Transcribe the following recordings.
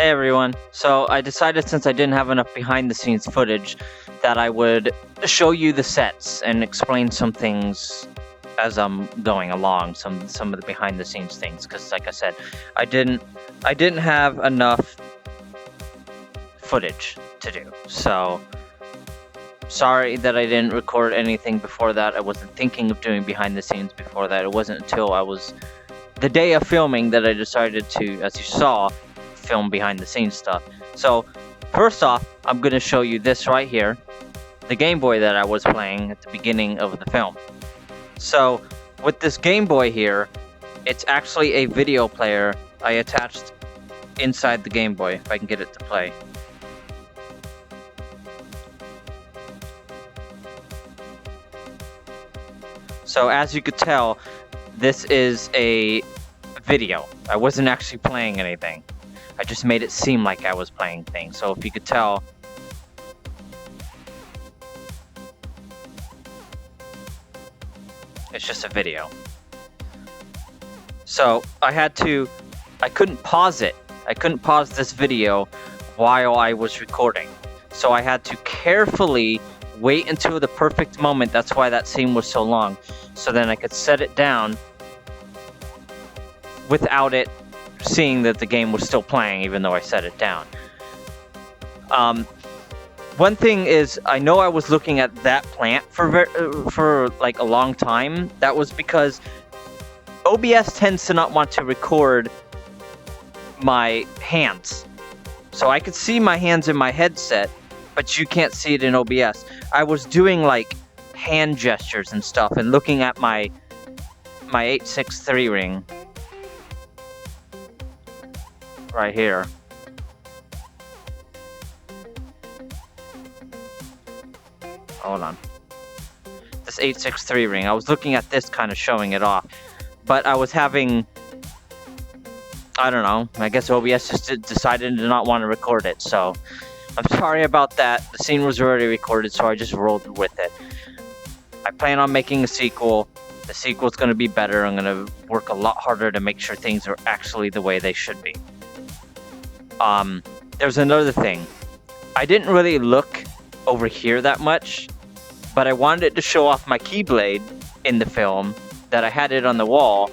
Hey everyone, so I decided since I didn't have enough behind the scenes footage that I would show you the sets and explain some things as I'm going along, some of the behind the scenes things, because like I said, I didn't have enough footage to do. So sorry that I didn't record anything before that. I wasn't thinking of doing behind the scenes before that. It wasn't until I was the day of filming that I decided to, as you saw, film behind the scenes stuff. So first off, I'm going to show you this right here, the Game Boy that I was playing at the beginning of the film. So with this Game Boy here, it's actually a video player I attached inside the Game Boy, if I can get it to play. So as you could tell, this is a video. I wasn't actually playing anything. I just made it seem like I was playing things. So if you could tell, it's just a video. So I couldn't pause it. I couldn't pause this video while I was recording. So I had to carefully wait until the perfect moment. That's why that scene was so long. So then I could set it down without it seeing that the game was still playing, even though I set it down. One thing is, I know I was looking at that plant for like a long time. That was because OBS tends to not want to record my hands. So I could see my hands in my headset, but you can't see it in OBS. I was doing like hand gestures and stuff and looking at my 863 ring right here. Hold on. This 863 ring. I was looking at this, kind of showing it off. But I was having, I don't know, I guess OBS just decided to not want to record it, so I'm sorry about that. The scene was already recorded, so I just rolled with it. I plan on making a sequel. The sequel's going to be better. I'm going to work a lot harder to make sure things are actually the way they should be. There's another thing. I didn't really look over here that much, but I wanted to show off my Keyblade in the film, that I had it on the wall,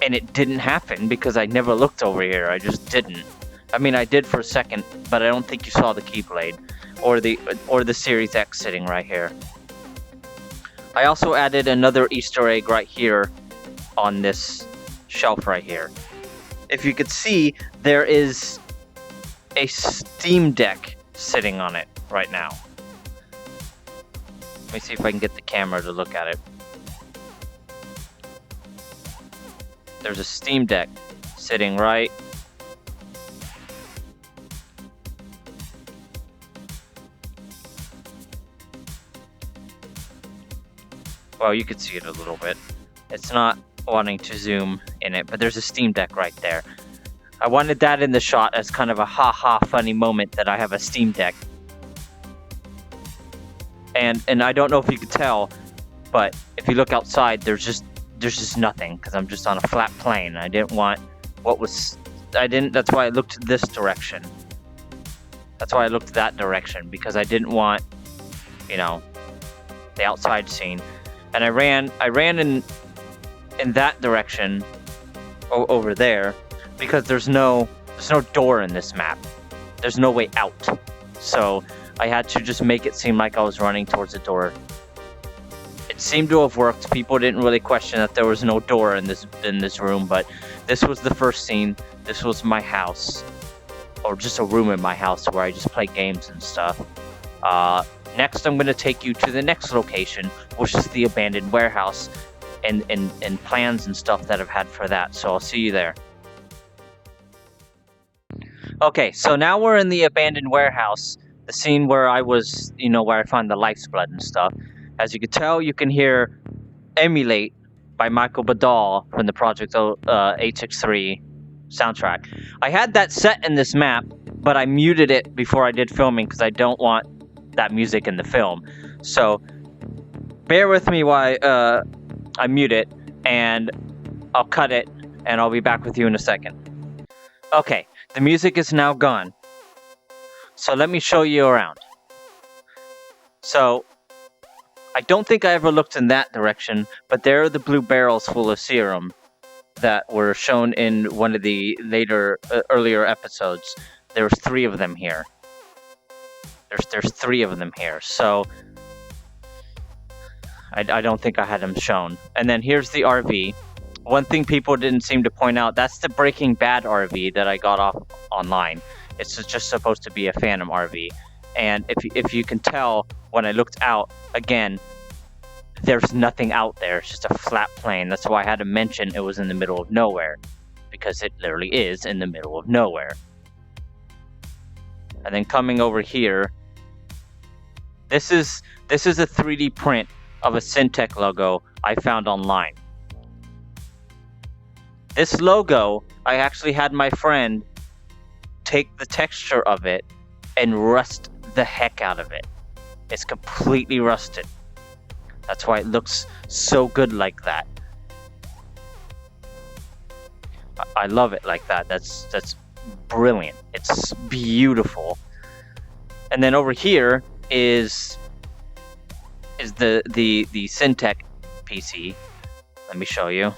and it didn't happen because I never looked over here. I just didn't. I mean, I did for a second, but I don't think you saw the Keyblade or the Series X sitting right here. I also added another Easter egg right here on this shelf right here. If you could see, there is a Steam Deck sitting on it right now. Let me see if I can get the camera to look at it. There's a Steam Deck sitting right. Well, you could see it a little bit. It's not wanting to zoom in it, but there's a Steam Deck right there. I wanted that in the shot as kind of a ha-ha funny moment that I have a Steam Deck. And I don't know if you could tell, but if you look outside, there's just nothing, because I'm just on a flat plane. I didn't want that's why I looked this direction. That's why I looked that direction, because I didn't want, you know, the outside scene. And I ran in that direction over there, because there's no door in this map. There's no way out. So I had to just make it seem like I was running towards the door. It seemed to have worked. People didn't really question that there was no door in this room, but this was the first scene. This was my house, or just a room in my house where I just play games and stuff. Next, I'm going to take you to the next location, which is the abandoned warehouse, and plans and stuff that I've had for that. So I'll see you there. Okay, so now we're in the abandoned warehouse, the scene where I was, where I found the life's blood and stuff. As you can tell, you can hear Emulate by Michael Badal from the Project 863 soundtrack. I had that set in this map, but I muted it before I did filming because I don't want that music in the film. So bear with me while I mute it, and I'll cut it, and I'll be back with you in a second. Okay, The music is now gone. So let me show you around. So I don't think I ever looked in that direction, but there are the blue barrels full of serum that were shown in one of the earlier episodes. There's 3 of them here. There's 3 of them here. So I don't think I had them shown. And then here's the RV. One thing people didn't seem to point out, that's the Breaking Bad RV that I got off online. It's just supposed to be a Phantom RV. And if you can tell, when I looked out, again, there's nothing out there. It's just a flat plane. That's why I had to mention it was in the middle of nowhere. Because it literally is in the middle of nowhere. And then coming over here, this is a 3D print of a Syntec logo I found online. This logo, I actually had my friend take the texture of it and rust the heck out of it. It's completely rusted. That's why it looks so good like that. I love it like that. That's brilliant. It's beautiful. And then over here is the Syntec PC. Let me show you.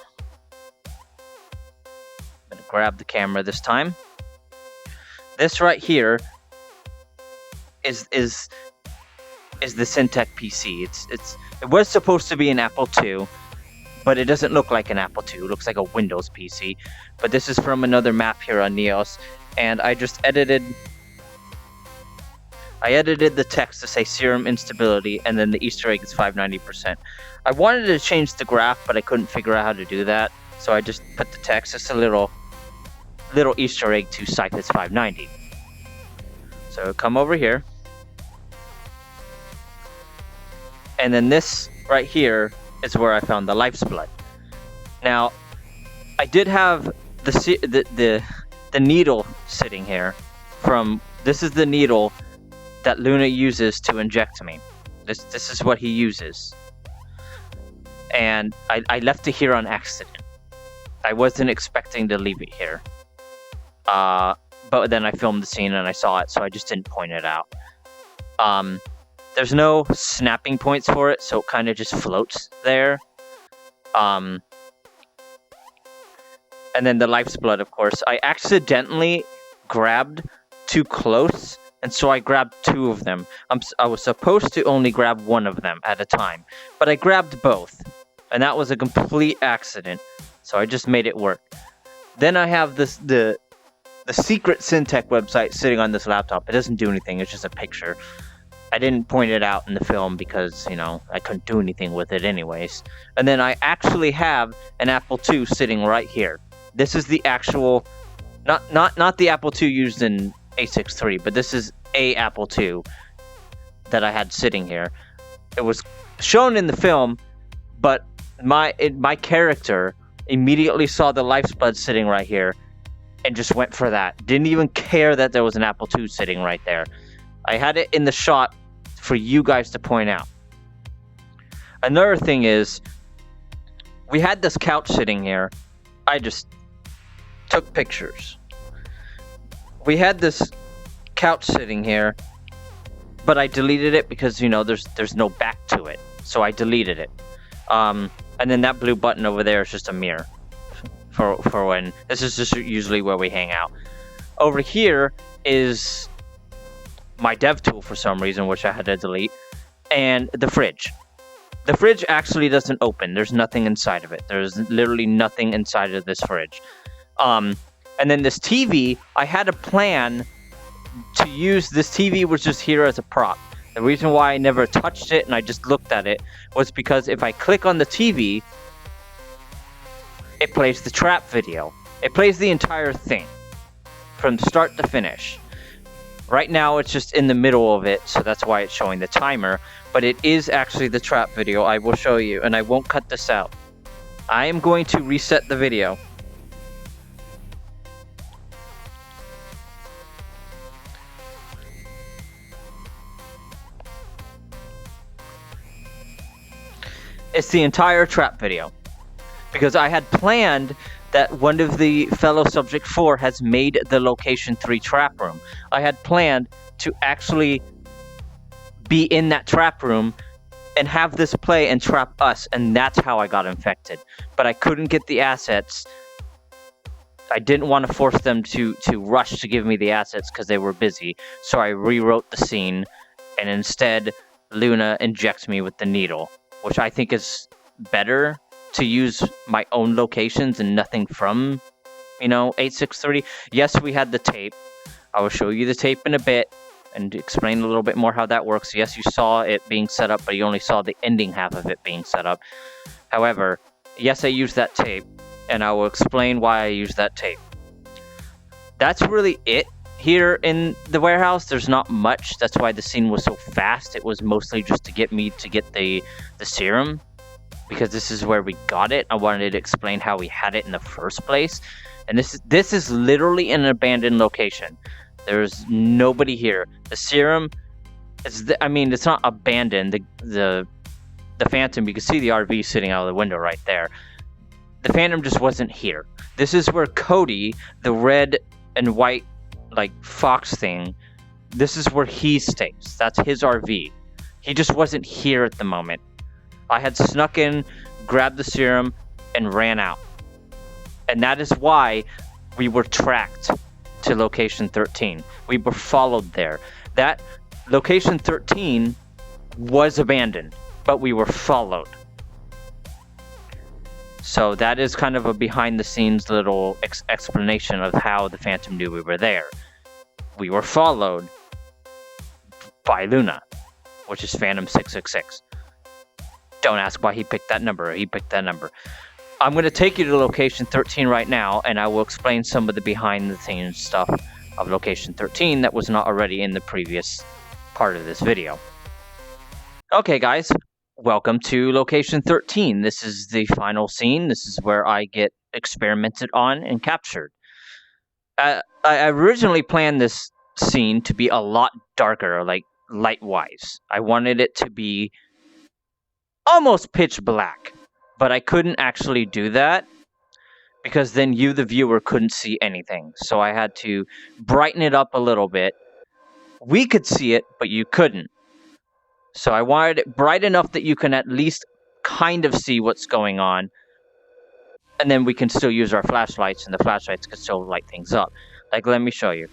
I'm gonna grab the camera this time. This right here is the Syntec PC. It was supposed to be an Apple II, but it doesn't look like an Apple II. It looks like a Windows PC. But this is from another map here on Neos, and I just edited the text to say serum instability, and then the Easter egg is 590%. I wanted to change the graph, but I couldn't figure out how to do that, so I just put the text, just a little Easter egg to Cyphers 590. So come over here, and then this right here is where I found the Life's Blood. Now, I did have the needle sitting here. This is the needle that Luna uses to inject me. This is what he uses. And I left it here on accident. I wasn't expecting to leave it here. But then I filmed the scene and I saw it, so I just didn't point it out. There's no snapping points for it, so it kind of just floats there. And then the Life's Blood, of course. I accidentally grabbed too close, and so I grabbed 2 of them. I was supposed to only grab 1 of them at a time, but I grabbed both, and that was a complete accident, so I just made it work. Then I have the secret Syntec website sitting on this laptop. It doesn't do anything, it's just a picture. I didn't point it out in the film because, I couldn't do anything with it anyways. And then I actually have an Apple II sitting right here. This is the actual, not the Apple II used in A6 III, but this is a Apple II that I had sitting here. It was shown in the film, but my character immediately saw the Life's Blood sitting right here and just went for that. Didn't even care that there was an Apple II sitting right there. I had it in the shot for you guys to point out. Another thing is, we had this couch sitting here. I just took pictures. We had this couch sitting here, but I deleted it because, there's no back to it. So I deleted it. And then that blue button over there is just a mirror for when, this is just usually where we hang out. Over here is my dev tool for some reason, which I had to delete, and the fridge. The fridge actually doesn't open. There's nothing inside of it. There's literally nothing inside of this fridge. And then this TV, I had a plan to use. This TV was just here as a prop. The reason why I never touched it and I just looked at it was because if I click on the TV, it plays the trap video. It plays the entire thing from start to finish. Right now it's just in the middle of it, so that's why it's showing the timer, but it is actually the trap video. I will show you, and I won't cut this out. I am going to reset the video. It's the entire trap video, because I had planned that one of the fellow Subject 4 has made the Location 3 trap room. I had planned to actually be in that trap room and have this play and trap us, and that's how I got infected. But I couldn't get the assets. I didn't want to force them to rush to give me the assets because they were busy, so I rewrote the scene, and instead Luna injects me with the needle, which I think is better to use my own locations and nothing from, 863. Yes, we had the tape. I will show you the tape in a bit and explain a little bit more how that works. Yes, you saw it being set up, but you only saw the ending half of it being set up. However, yes, I used that tape, and I will explain why I used that tape. That's really it here in the warehouse. There's not much. That's why the scene was so fast. It was mostly just to get me to get the serum, because this is where we got it. I wanted to explain how we had it in the first place. And this is literally an abandoned location. There's nobody here. The serum it's not abandoned. The Phantom, you can see the RV sitting out of the window right there. The Phantom just wasn't here. This is where Kodi, the red and white fox thing, this is where he stays. That's his RV. He just wasn't here at the moment. I had snuck in, grabbed the serum, and ran out. And that is why we were tracked to Location 13. We were followed there. That Location 13 was abandoned, but we were followed. So that is kind of a behind-the-scenes little explanation of how the Phantom knew we were there. We were followed by Luna, which is Phantom 666. Don't ask why he picked that number. He picked that number. I'm going to take you to Location 13 right now, and I will explain some of the behind-the-scenes stuff of Location 13 that was not already in the previous part of this video. Okay, guys. Welcome to Location 13. This is the final scene. This is where I get experimented on and captured. I originally planned this scene to be a lot darker, light-wise. I wanted it to be almost pitch black, but I couldn't actually do that because then you, the viewer, couldn't see anything. So I had to brighten it up a little bit. We could see it, but you couldn't. So I wanted it bright enough that you can at least kind of see what's going on. And then we can still use our flashlights, and the flashlights can still light things up. Let me show you.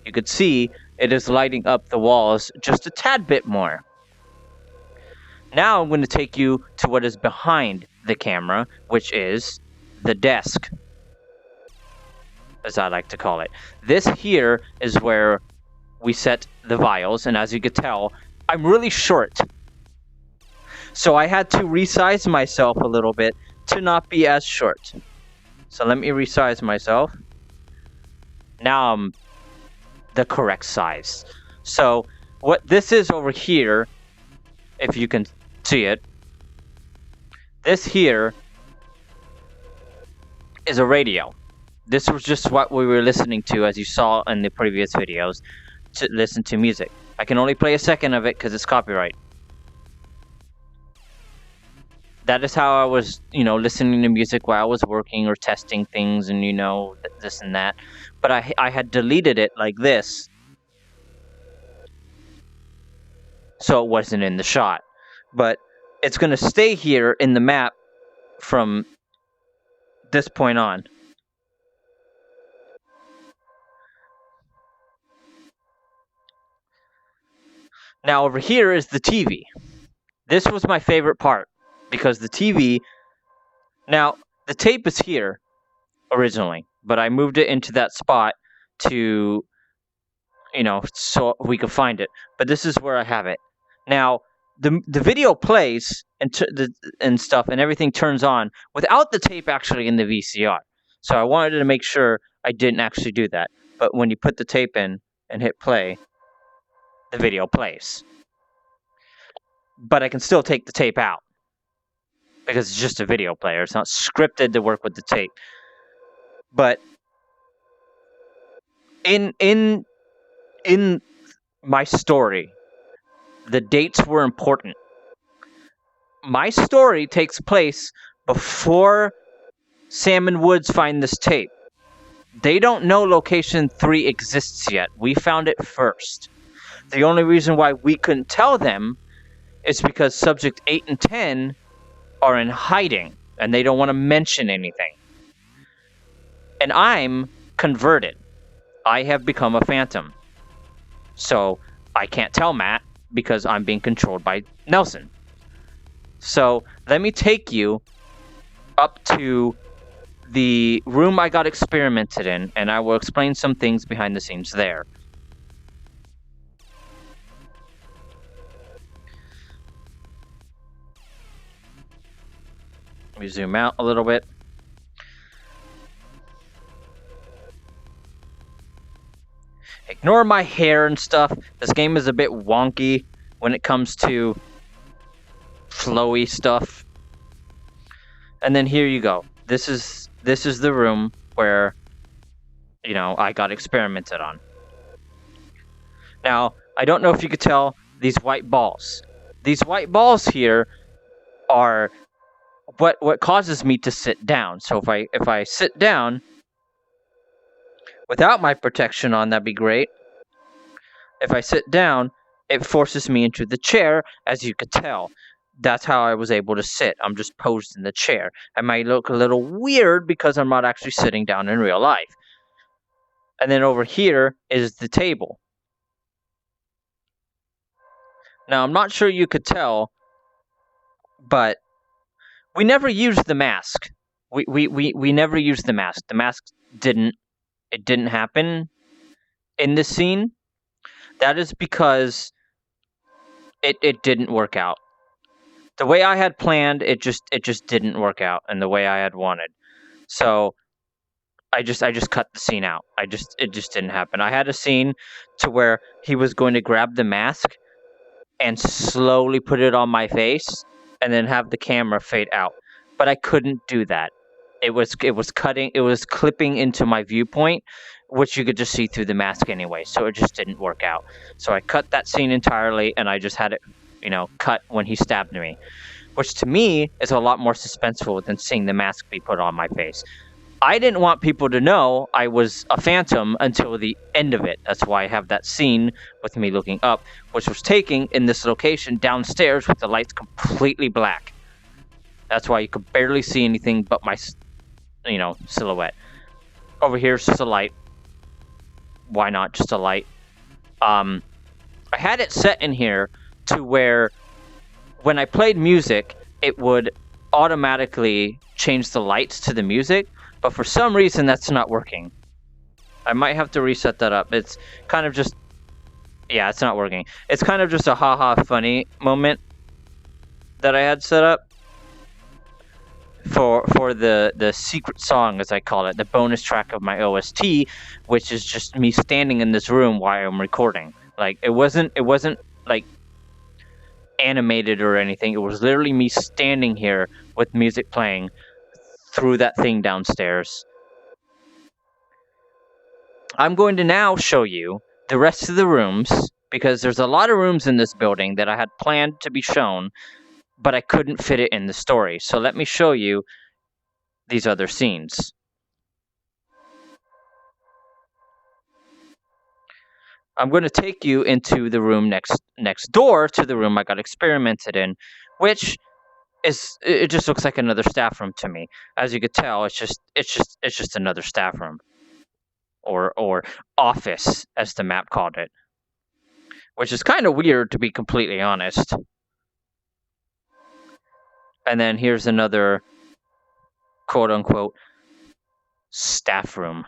You could see it is lighting up the walls just a tad bit more. Now I'm going to take you to what is behind the camera, which is the desk, as I like to call it. This here is where we set the vials, and as you can tell, I'm really short. So I had to resize myself a little bit to not be as short. So let me resize myself. Now I'm the correct size. So what this is over here, if you can see it, this here is a radio. This was just what we were listening to, as you saw in the previous videos, to listen to music. I can only play a second of it because it's copyright. That is how I was, listening to music while I was working or testing things and, this and that. But I had deleted it like this, so it wasn't in the shot. But it's going to stay here in the map from this point on. Now over here is the TV. This was my favorite part because the TV... Now, the tape is here originally, but I moved it into that spot to, so we could find it. But this is where I have it. Now, the video plays and stuff, and everything turns on without the tape actually in the VCR. So I wanted to make sure I didn't actually do that. But when you put the tape in and hit play, the video plays. But I can still take the tape out because it's just a video player. It's not scripted to work with the tape. But in my story, the dates were important. My story takes place before Salmon Woods find this tape. They don't know location 3 exists yet. We found it first. The only reason why we couldn't tell them is because subject 8 and 10 are in hiding and they don't want to mention anything. And I'm converted. I have become a phantom. So I can't tell Matt because I'm being controlled by Nelson. So let me take you up to the room I got experimented in, and I will explain some things behind the scenes there. Let me zoom out a little bit. Ignore my hair and stuff. This game is a bit wonky when it comes to flowy stuff. And then here you go. This is the room where, you know, I got experimented on. Now, I don't know if you could tell these white balls. These white balls here are what causes me to sit down. So if I sit down without my protection on, that'd be great. If I sit down, it forces me into the chair, as you could tell. That's how I was able to sit. I'm just posed in the chair. I might look a little weird because I'm not actually sitting down in real life. And then over here is the table. Now, I'm not sure you could tell, but we never used the mask. We never used the mask. The mask didn't happen in this scene. That is because it didn't work out. The way I had planned, it just didn't work out in the way I had wanted. So I just cut the scene out. It just didn't happen. I had a scene to where he was going to grab the mask and slowly put it on my face and then have the camera fade out. But I couldn't do that. It was clipping into my viewpoint, which you could just see through the mask anyway, so it just didn't work out. So I cut that scene entirely and I just had it, cut when he stabbed me, which to me is a lot more suspenseful than seeing the mask be put on my face. I didn't want people to know I was a phantom until the end of it. That's why I have that scene with me looking up, which was taken in this location downstairs with the lights completely black. That's why you could barely see anything but my, silhouette. Over here is just a light. Why not just a light? I had it set in here to where when I played music, it would automatically change the lights to the music. But for some reason, that's not working. I might have to reset that up. It's kind of just... Yeah, it's not working. It's kind of just a haha funny moment that I had set up for the secret song, as I call it, the bonus track of my OST, which is just me standing in this room while I'm recording. Like, it wasn't like animated or anything. It was literally me standing here with music playing through that thing downstairs. I'm going to now show you the rest of the rooms, because there's a lot of rooms in this building that I had planned to be shown, but I couldn't fit it in the story. So let me show you these other scenes. I'm going to take you into the room next door to the room I got experimented in, which it just looks like another staff room to me. As you could tell, it's just another staff room, or office, as the map called it, which is kind of weird, to be completely honest. And then here's another quote unquote staff room,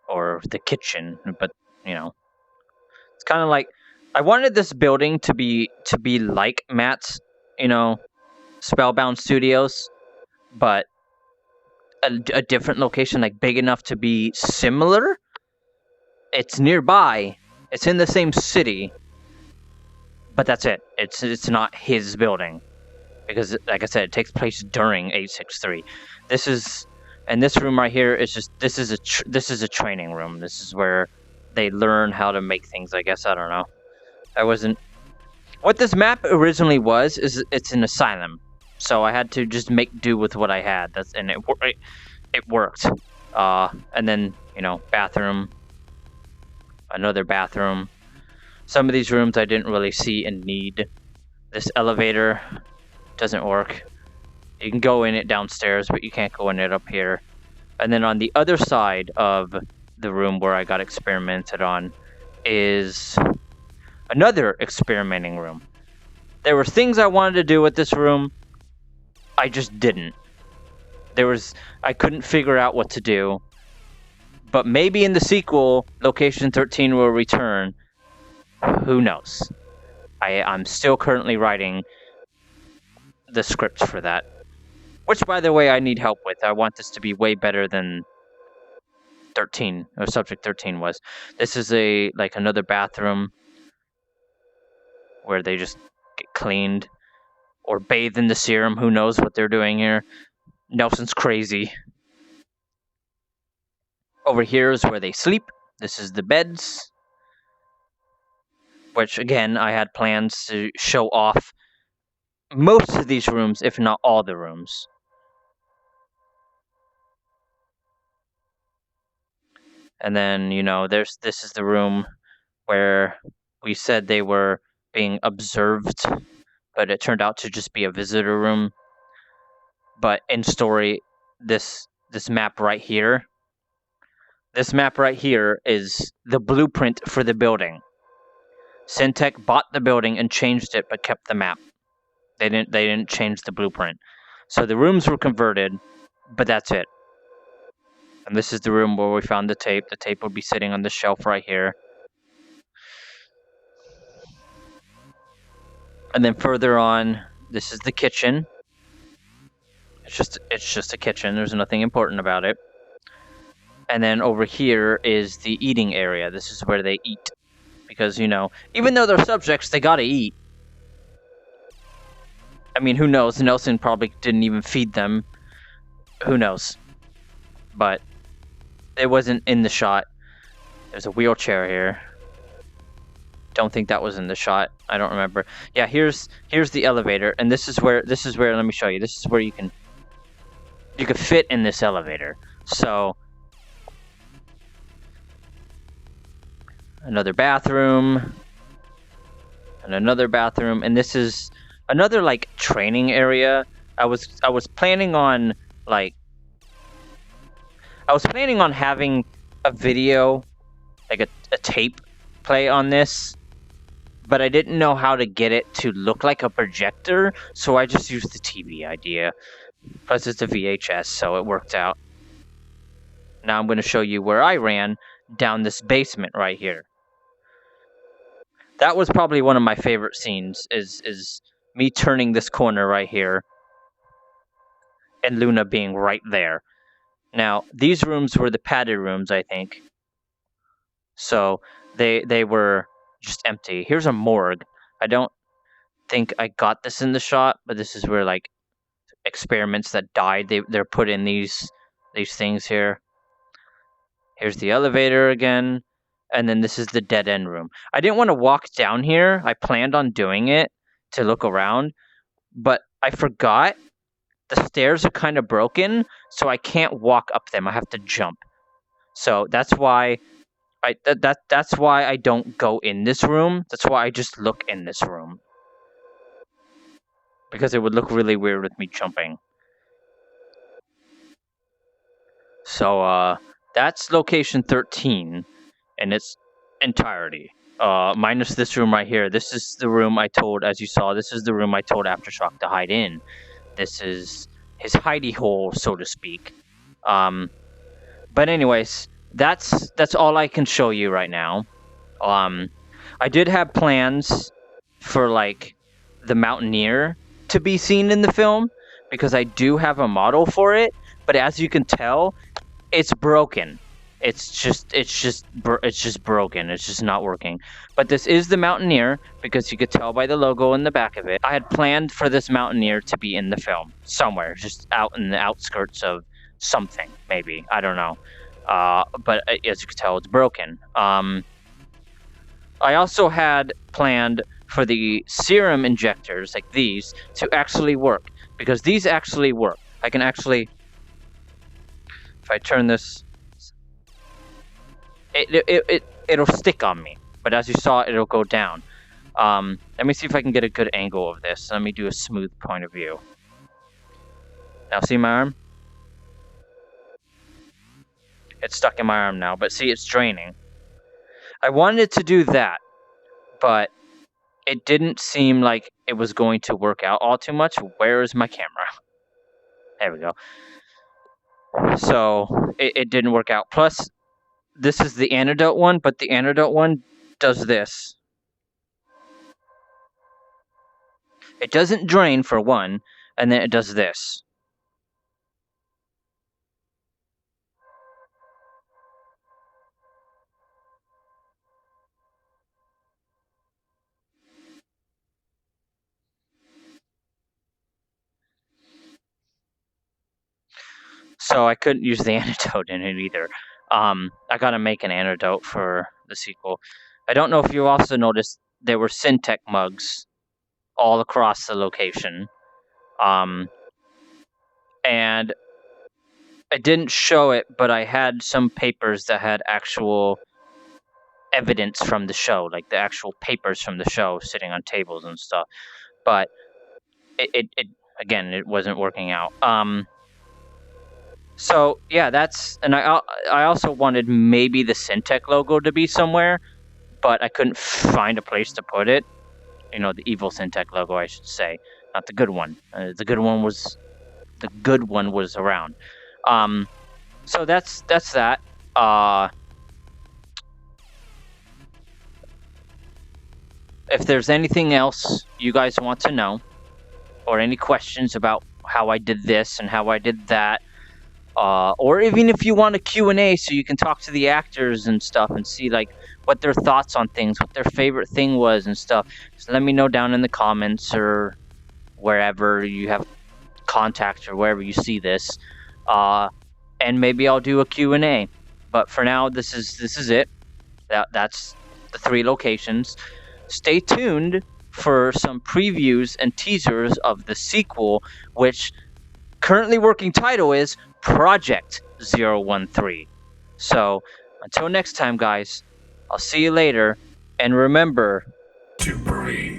or the kitchen, but it's kind of like, I wanted this building to be like Matt's, Spellbound Studios, but a different location, like big enough to be similar. It's nearby. It's in the same city, but that's it. It's not his building, because, like I said, it takes place during 863. And this room right here is just this is a training room. This is where they learn how to make things. I guess, I don't know. What this map originally was is it's an asylum. so I had to just make do with what I had. It worked. And then bathroom, another bathroom. Some of these rooms I didn't really see in need. This elevator doesn't work. You can go in it downstairs, but you can't go in it up here. And then on the other side of the room where I got experimented on is another experimenting room. There were things I wanted to do with this room. I just didn't. I couldn't figure out what to do. But maybe in the sequel, Location 13 will return. Who knows? I'm still currently writing the script for that. Which, by the way, I need help with. I want this to be way better than 13, or Subject 13 was. This is another bathroom where they just get cleaned or bathe in the serum. Who knows what they're doing here? Nelson's crazy. Over here is where they sleep. This is the beds, which again, I had plans to show off most of these rooms, if not all the rooms. And then, this is the room where we said they were being observed, but it turned out to just be a visitor room. But in story, this map right here, is the blueprint for the building. Syntech bought the building and changed it, but kept the map. They didn't change the blueprint. So the rooms were converted, but that's it. And this is the room where we found the tape. The tape will be sitting on the shelf right here. And then further on, this is the kitchen. It's just a kitchen. There's nothing important about it. And then over here is the eating area. This is where they eat. Because, even though they're subjects, they gotta eat. I mean, who knows? Nelson probably didn't even feed them. Who knows? But it wasn't in the shot. There's a wheelchair here. Don't think that was in the shot. I don't remember. Yeah, here's the elevator, and this is where let me show you. This is where you can fit in this elevator. So another bathroom and another bathroom, and this is another training area. I was planning on having a video, a tape play on this, but I didn't know how to get it to look like a projector, so I just used the TV idea. Plus it's a VHS, so it worked out. Now I'm going to show you where I ran down this basement right here. That was probably one of my favorite scenes, is me turning this corner right here and Luna being right there. Now, these rooms were the padded rooms, I think. So they were just empty. Here's a morgue. I don't think I got this in the shot, but this is where experiments that died, they're put in these things here. Here's the elevator again, and then this is the dead end room. I didn't want to walk down here. I planned on doing it to look around, but I forgot the stairs are kind of broken, so I can't walk up them. I have to jump. So that's why that's why I don't go in this room. That's why I just look in this room. Because it would look really weird with me jumping. So that's Location 13 in its entirety. Minus this room right here. This is the room I told, as you saw, this is the room I told Aftershock to hide in. This is his hidey hole, so to speak. But anyways, that's all I can show you right now. I did have plans for the Mountaineer to be seen in the film, because I do have a model for it, but as you can tell, it's broken. It's just broken. It's just not working. But this is the Mountaineer, because you could tell by the logo in the back of it. I had planned for this Mountaineer to be in the film somewhere, just out in the outskirts of something, maybe. I don't know. But as you can tell, it's broken. I also had planned for the serum injectors like these to actually work, because these actually work. I can actually, if I turn this, it'll stick on me, but as you saw, it'll go down. Let me see if I can get a good angle of this. Let me do a smooth point of view. Now see my arm? It's stuck in my arm now, but see, it's draining. I wanted to do that, but it didn't seem like it was going to work out all too much. Where is my camera? There we go. So it didn't work out. Plus, this is the antidote one, but the antidote one does this. It doesn't drain, for one, and then it does this. So I couldn't use the antidote in it either. I gotta make an antidote for the sequel. I don't know if you also noticed there were Syntec mugs all across the location. And I didn't show it, but I had some papers that had actual evidence from the show, like the actual papers from the show sitting on tables and stuff. But it again, it wasn't working out. So yeah, and I also wanted maybe the Syntec logo to be somewhere, but I couldn't find a place to put it. You know, the evil Syntec logo, I should say, not the good one. The good one was around. So that's that. If there's anything else you guys want to know, or any questions about how I did this and how I did that, or even if you want a Q&A so you can talk to the actors and stuff and see like what their thoughts on things, what their favorite thing was and stuff, just let me know down in the comments or wherever you have contact or wherever you see this, and maybe I'll do a Q&A. But for now, this is it. That's the 3 locations. Stay tuned for some previews and teasers of the sequel, which currently working title is Project 013. So until next time, guys, I'll see you later, and remember to breathe.